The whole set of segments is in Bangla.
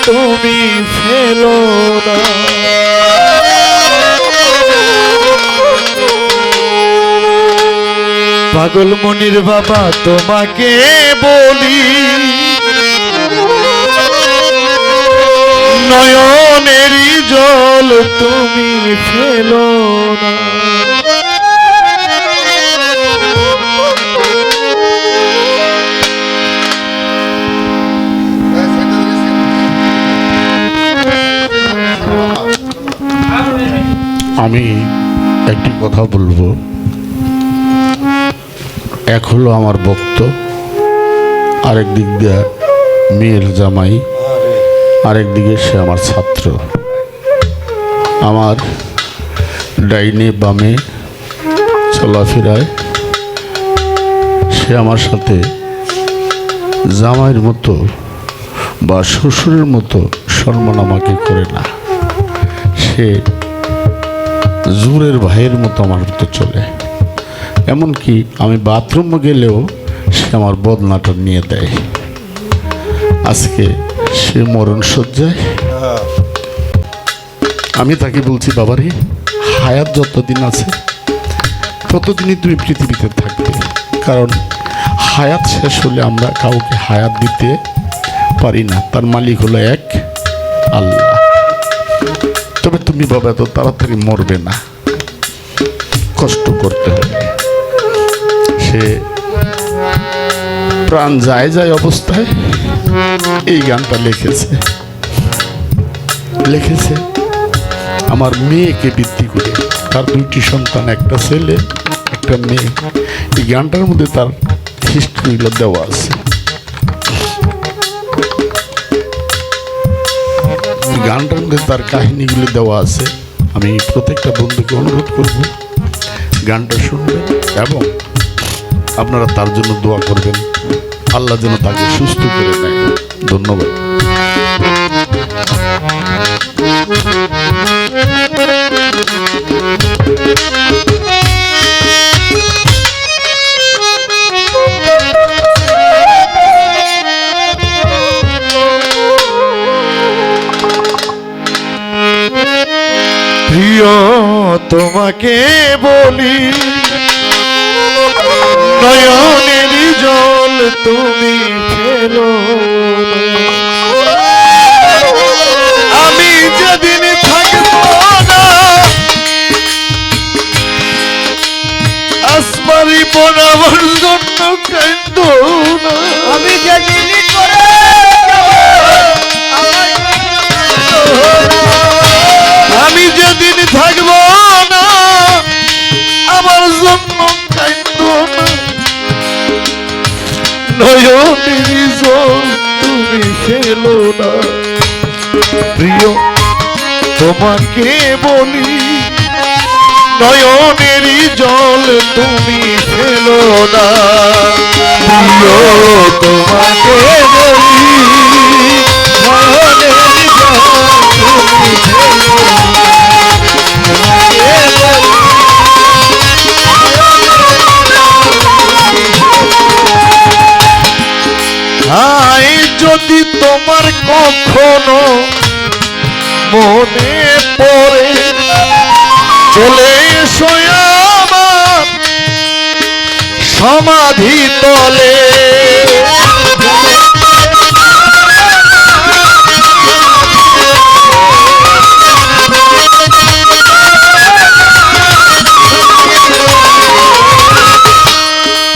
তুমি ফেলো না। পাগল মনির বাবা তোমাকে বলি, নয়নেরই জল তুমি ফেলো না। আমি একটি কথা বলবো। এক হলো আমার ভক্ত, আরেক দিক দিয়ে মেয়ের জামাই, আরেক দিকে সে আমার ছাত্র। আমার ডাইনে বামে চলাফেরায় সে আমার সাথে জামাইয়ের মতো বা শ্বশুরের মতো সম্মান আমাকে করে না। সে জোরের ভাইয়ের মতো আমার মতো চলে। এমনকি আমি বাথরুমে গেলেও সে আমার বদনাটা নিয়ে দেয়। আজকে সে মরণ শয্যায়। আমি তাকে বলছি, বাবারে, হায়াত যতদিন আছে ততদিনই তুমি পৃথিবীতে থাকবে, কারণ হায়াত শেষ হলে আমরা কাউকে হায়াত দিতে পারি না। তার মালিক হলো এক আল্লাহ। তবে তুমি বাবা এত তাড়াতাড়ি মরবে না, কষ্ট করতে হবে। সে প্রাণ যায় যায় অবস্থায় এই গানটা লিখেছে আমার মেয়েকে ভিত্তি করে। তার দুইটি সন্তান, একটা ছেলে একটা মেয়ে। এই গানটার মধ্যে তার হিস্ট্রিগুলো দেওয়া আছে। গানটার মধ্যে তার কাহিনীগুলো দেওয়া আছে। আমি প্রত্যেকটা বন্ধুকে অনুরোধ করব গানটা শুনবেন এবং আপনারা তার জন্য দোয়া করবেন, আল্লাহ যেন তাকে সুস্থ করে নেয়। ধন্যবাদ। প্রিয় তোমাকে বলি, নয়নেরই জল তুমি ফেলো না। আমি যেদিন থাকবো না, আসমারি বনাবার জন্য কাঁদো না। আমি যেদিন আমি যেদিন থাকবো না, আমার জন্য কাঁদো না। নয়নেরই জল তুমি ফেলো না। প্রিয় তোমাকে বলি, নয়নেরই জল তুমি ফেলো না। প্রিয় তোমাকে বলি, নয়নেরই জল তুমি ফেলো না। হায় যদি তোমার কখনো মনে পড়ে, চলে এসো আমার সমাধি তলে।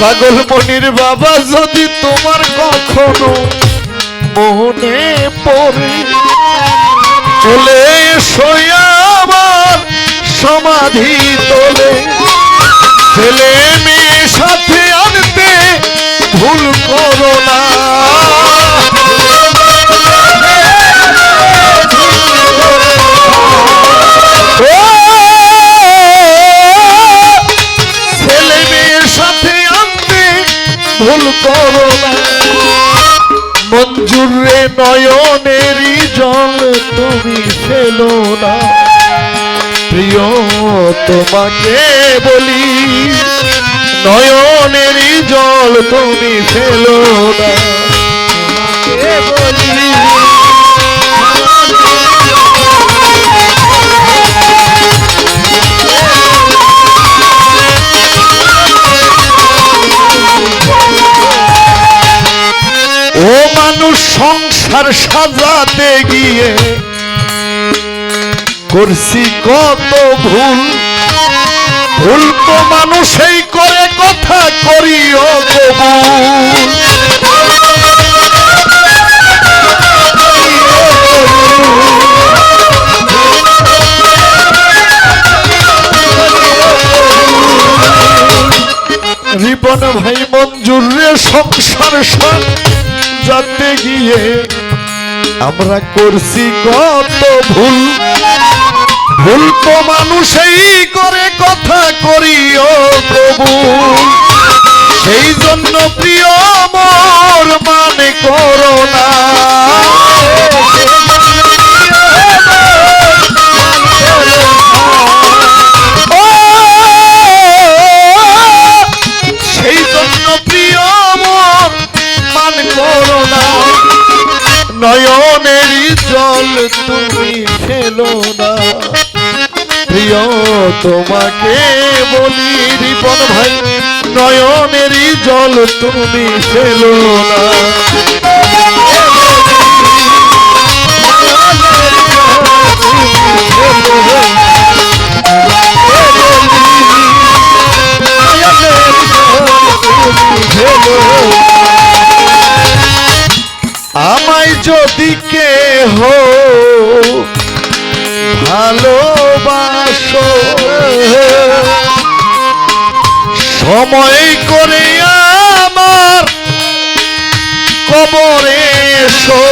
পাগল মনির বাবা যদি তোমার কখনো মনে পড়ে, চলে এসো আমার সমাধি তোলে। ছেলে মেয়ে সাথে আনতে ভুল করো না। ছেলে মেয়ের সাথে আনতে ভুল করো না। মঞ্জুর রে নয়নেরই জল তুমি ফেলো না। প্রিয় তোমাকে বলি, নয়নেরই জল তুমি ফেলো না। বলি সংসার সাজাতে গিয়ে করছি কত ভুল। ভুল তো মানুষই করে, কথা করিও কবুল। রিপন ভাই মঞ্জুর রে সংসার সাজাতে গিয়ে আমরা করছি কত ভুল। ভুল তো মানুষই করে, কথা করিও কবুল। সেই জন্য প্রিয় মোর মানে করো না। সেই জন্য প্রিয় মোর মান করো না। নয়নেরই জল তুমি ফেলো না। প্রিয় তোমাকে বলি রিপন ভাই, নয়নেরই জল তুমি ফেলো না। আমায় যদি কেহ ভালোবাসো, সময় করে আমার কবরে এসো।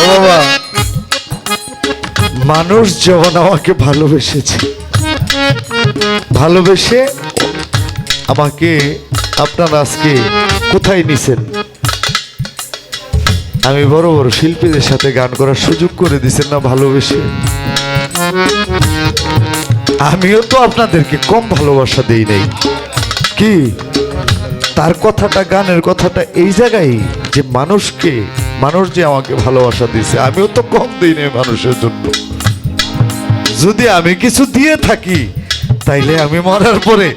বাবা, মানুষ যেমন আমাকে ভালোবেসেছে, ভালোবেসে আমাকে আপনারা আজকে কোথায় নিছেন? আমি বড় বড় শিল্পীদের সাথে গান করার সুযোগ করে দিচ্ছেন না ভালোবেসে। আমিও তো আপনাদেরকে কম ভালোবাসা দেই নাই কি? তার কথাটা, গানের কথাটা এই জায়গায় যে মানুষকে, মানুষ যে আমাকে ভালোবাসা দিয়েছে, আমিও তো কম দিই নাই মানুষের জন্য। যদি আমি কিছু দিয়ে থাকি তাইলে আমি মরার পরে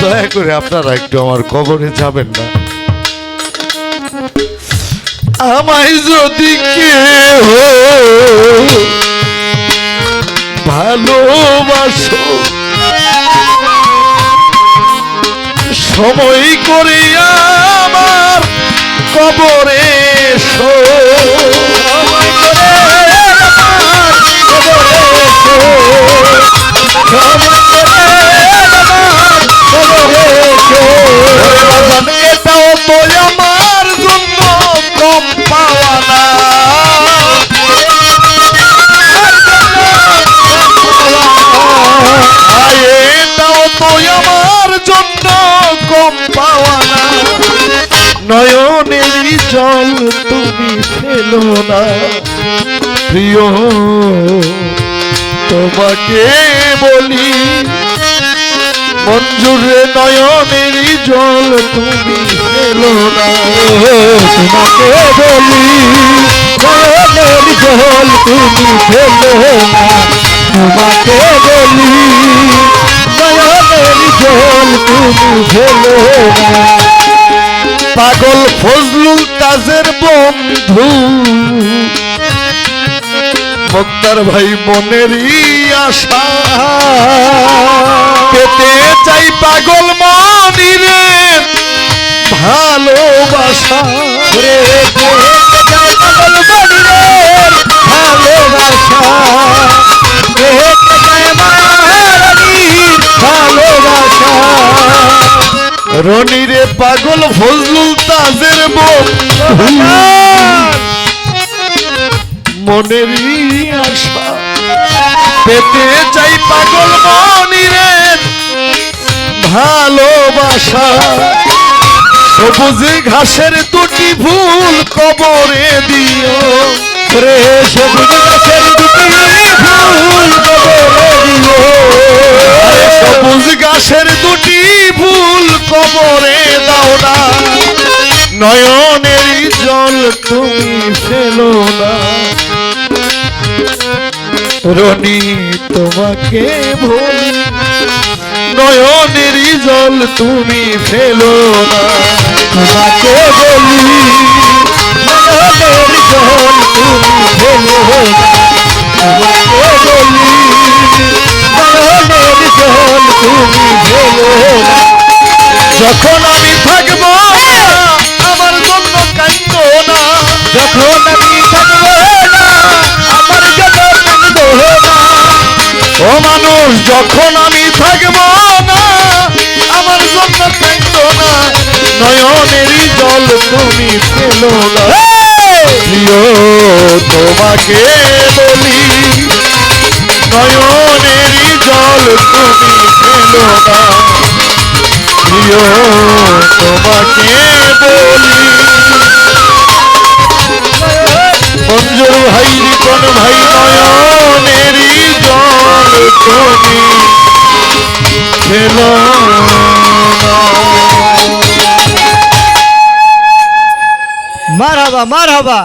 দয়া করে আপনারা একটু আমার কবরে যাবেন না। আমায় যদি কেউ ভালোবাসো, সময় করে আমার কবরে এসো। এটাও তো আমার জন্য কম পাওয়া না। এটাও তো আমার জন্য কম পাওয়া না। নয়নের জল তুমি ফেলো না। প্রিয় তোমাকে বলি, মঞ্জুরে নয়নের জল তুমি ফেলো না। তোমাকে বলি, নয়নের জল তুমি ফেলো না। তোমাকে বলি, নয়নের জল তুমি ফেলো না। পাগল ফজলুল কাজের বন্ধু মুক্তার ভাই মনেরই আশা, পেতে চাই পাগল মনিরে ভালোবাসা। পাগল মনিরে ভালোবাসা, ভালোবাসা। রনিরে পাগল ফজলুল তাজের বন্ধু মনেরই আশা, পেতে চাই পাগল মনিরে ভালোবাসা। সবুজ ঘাসের দুটি ফুল কবরে দিও রে, সবুজ ঘাসের দুটি ফুল কবরে দিও। সবুজ ঘাসের দুটি ফুল কবরে দাও না। নয়নের জল তুমি ফেলো না। রনি তোমাকে বলি নয়নেরই জল তুমি ফেলো না, তোমাকে বলি নয়নের জল তুমি ফেলো না, তোমাকে বলি নয়নের জল তুমি ফেলো না। যখন আমি থাকবো না আমার জন্য কাঁদো না, যখন আমি থাকবো না আমার জন্য কাঁদো না। ও মানুষ যখন আমি থাকবো না আমার জন্য কাঁদো না, নয়নেরই জল তুমি ফেলো না। প্রিয় তোমাকে বলি নয়নেরই জল তুমি ফেলো না, প্রিয় তোমাকে বলি। মঞ্জুর ভাই রিপন ভাই নয়নেরই জল তুমি ফেলো না। মারহাবা মারহাবা।